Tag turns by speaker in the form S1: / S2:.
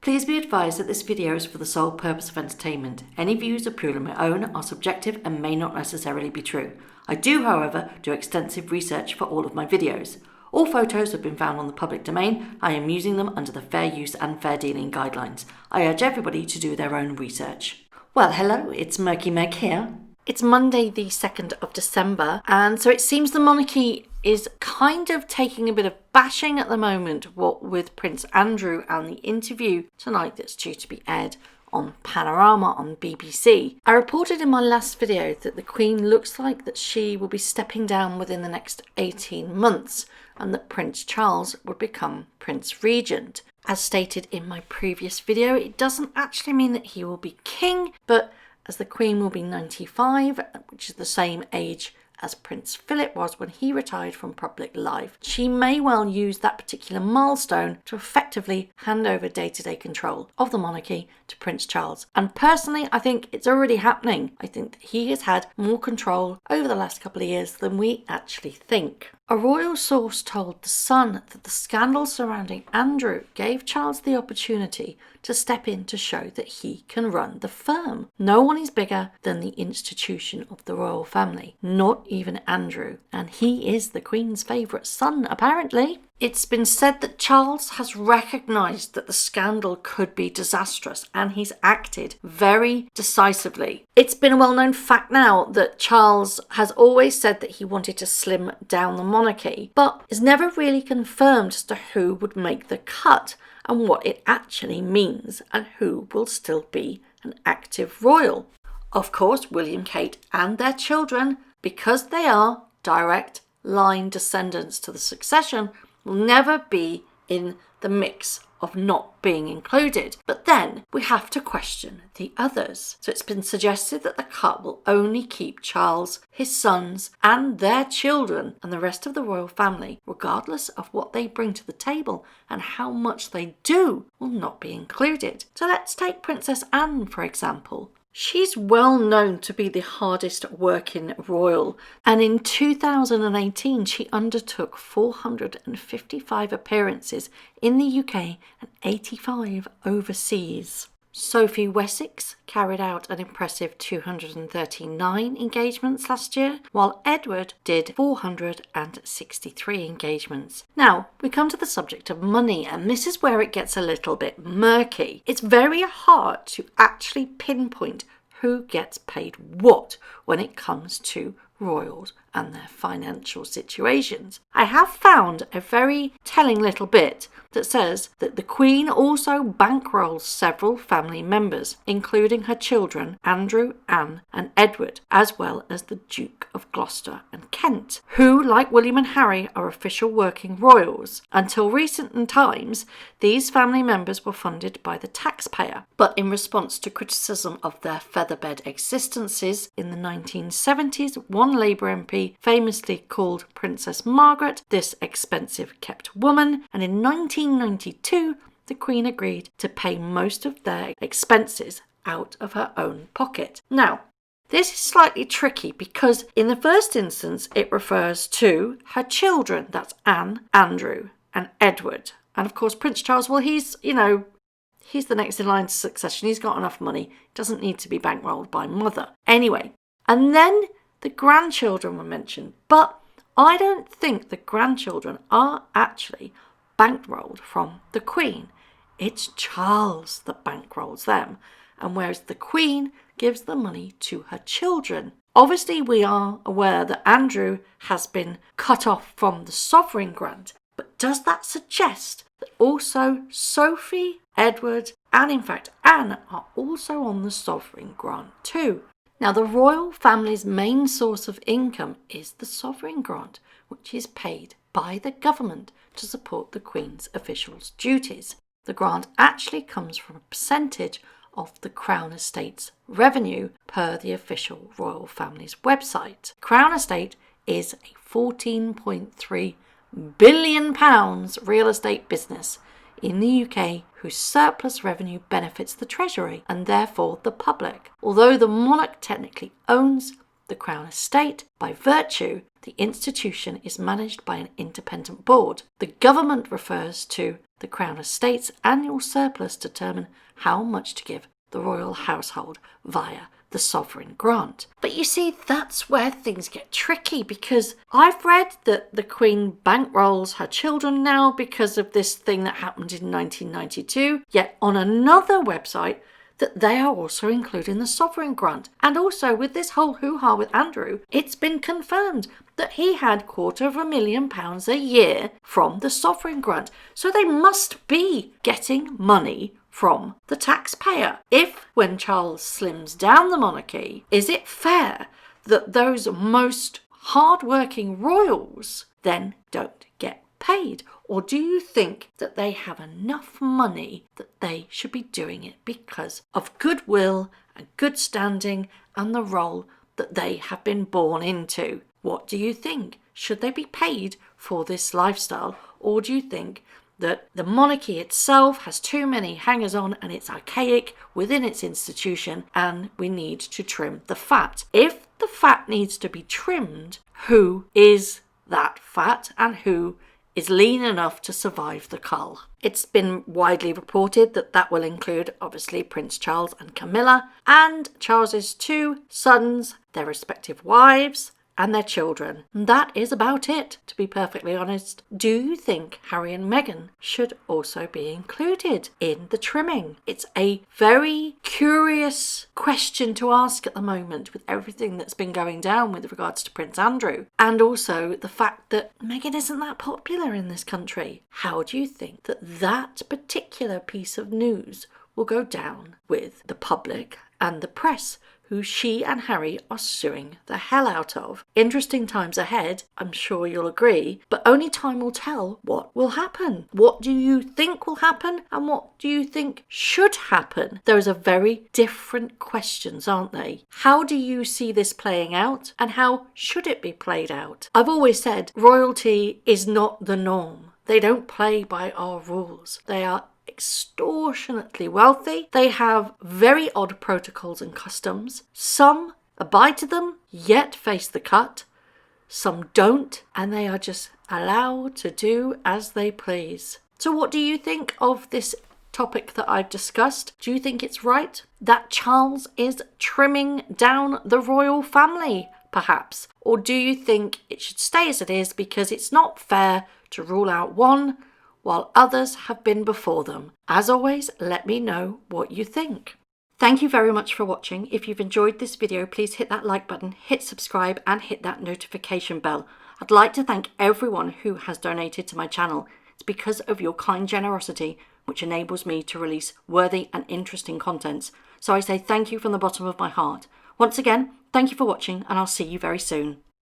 S1: Please be advised that this video is for the sole purpose of entertainment. Any views are purely my own, are subjective and may not necessarily be true. I do, however, do extensive research for all of my videos. All photos have been found on the public domain. I am using them under the fair use and fair dealing guidelines. I urge everybody to do their own research. Well, hello, it's Murky Meg here. It's Monday the 2nd of December, and so it seems the monarchy is kind of taking a bit of bashing at the moment, what with Prince Andrew and the interview tonight that's due to be aired on Panorama on BBC. I reported in my last video that the Queen looks like that she will be stepping down within the next 18 months and that Prince Charles would become Prince Regent. As stated in my previous video, it doesn't actually mean that he will be king, but as the Queen will be 95, which is the same age as Prince Philip was when he retired from public life, she may well use that particular milestone to effectively hand over day-to-day control of the monarchy to Prince Charles. And personally, I think it's already happening. I think that he has had more control over the last couple of years than we actually think. A royal source told The Sun that the scandal surrounding Andrew gave Charles the opportunity to step in to show that he can run the firm. No one is bigger than the institution of the royal family, not even Andrew, and he is the Queen's favourite son, apparently. It's been said that Charles has recognised that the scandal could be disastrous and he's acted very decisively. It's been a well-known fact now that Charles has always said that he wanted to slim down the monarchy, but is never really confirmed as to who would make the cut and what it actually means and who will still be an active royal. Of course, William, Kate and their children, because they are direct line descendants to the succession, will never be in the mix of not being included. But then we have to question the others. So it's been suggested that the cut will only keep Charles, his sons and their children and the rest of the royal family, regardless of what they bring to the table and how much they do, will not be included. So let's take Princess Anne, for example. She's well known to be the hardest working royal, and in 2018 she undertook 455 appearances in the UK and 85 overseas. Sophie Wessex carried out an impressive 239 engagements last year, while Edward did 463 engagements. Now, we come to the subject of money, and this is where it gets a little bit murky. It's very hard to actually pinpoint who gets paid what when it comes to royals and their financial situations. I have found a very telling little bit that says that the Queen also bankrolls several family members, including her children Andrew, Anne and Edward, as well as the Duke of Gloucester and Kent, who, like William and Harry, are official working royals. Until recent times, these family members were funded by the taxpayer, but in response to criticism of their featherbed existences in the 1970s, one Labour MP famously called Princess Margaret this expensive kept woman, and in 1992 the Queen agreed to pay most of their expenses out of her own pocket. Now, this is slightly tricky because in the first instance it refers to her children, that's Anne, Andrew and Edward. And of course Prince Charles, well, he's the next in line to succession. He's got enough money, doesn't need to be bankrolled by mother. Anyway, and then the grandchildren were mentioned, but I don't think the grandchildren are actually bankrolled from the Queen. It's Charles that bankrolls them, and whereas the Queen gives the money to her children. Obviously, we are aware that Andrew has been cut off from the sovereign grant, but does that suggest that also Sophie, Edward, and in fact Anne are also on the sovereign grant too? Now, the royal family's main source of income is the sovereign grant, which is paid by the government to support the Queen's officials' duties. The grant actually comes from a percentage of the Crown Estate's revenue per the official royal family's website. Crown Estate is a £14.3 billion real estate business in the UK whose surplus revenue benefits the Treasury and therefore the public. Although the monarch technically owns the Crown Estate. By virtue, the institution is managed by an independent board. The government refers to the Crown Estate's annual surplus to determine how much to give the royal household via the sovereign grant. But you see, that's where things get tricky, because I've read that the Queen bankrolls her children now because of this thing that happened in 1992, yet on another website that they are also including the sovereign grant. And also with this whole hoo-ha with Andrew, it's been confirmed that he had £250,000 a year from the sovereign grant. So they must be getting money from the taxpayer. If, when Charles slims down the monarchy, is it fair that those most hard-working royals then don't get paid? Or do you think that they have enough money that they should be doing it because of goodwill and good standing and the role that they have been born into? What do you think? Should they be paid for this lifestyle? Or do you think that the monarchy itself has too many hangers-on and it's archaic within its institution and we need to trim the fat? If the fat needs to be trimmed, who is that fat and who is lean enough to survive the cull? It's been widely reported that that will include, obviously, Prince Charles and Camilla, and Charles's 2 sons, their respective wives, and their children. And that is about it, to be perfectly honest. Do you think Harry and Meghan should also be included in the trimming? It's a very curious question to ask at the moment with everything that's been going down with regards to Prince Andrew, and also the fact that Meghan isn't that popular in this country. How do you think that that particular piece of news will go down with the public and the press, who she and Harry are suing the hell out of? Interesting times ahead, I'm sure you'll agree, but only time will tell what will happen. What do you think will happen and what do you think should happen? Those are very different questions, aren't they? How do you see this playing out and how should it be played out? I've always said royalty is not the norm. They don't play by our rules. They are extortionately wealthy. They have very odd protocols and customs. Some abide to them, yet face the cut. Some don't, and they are just allowed to do as they please. So what do you think of this topic that I've discussed? Do you think it's right that Charles is trimming down the royal family, perhaps? Or do you think it should stay as it is because it's not fair to rule out one while others have been before them? As always, let me know what you think. Thank you very much for watching. If you've enjoyed this video, please hit that like button, hit subscribe and hit that notification bell. I'd like to thank everyone who has donated to my channel. It's because of your kind generosity which enables me to release worthy and interesting contents. So I say thank you from the bottom of my heart. Once again, thank you for watching and I'll see you very soon.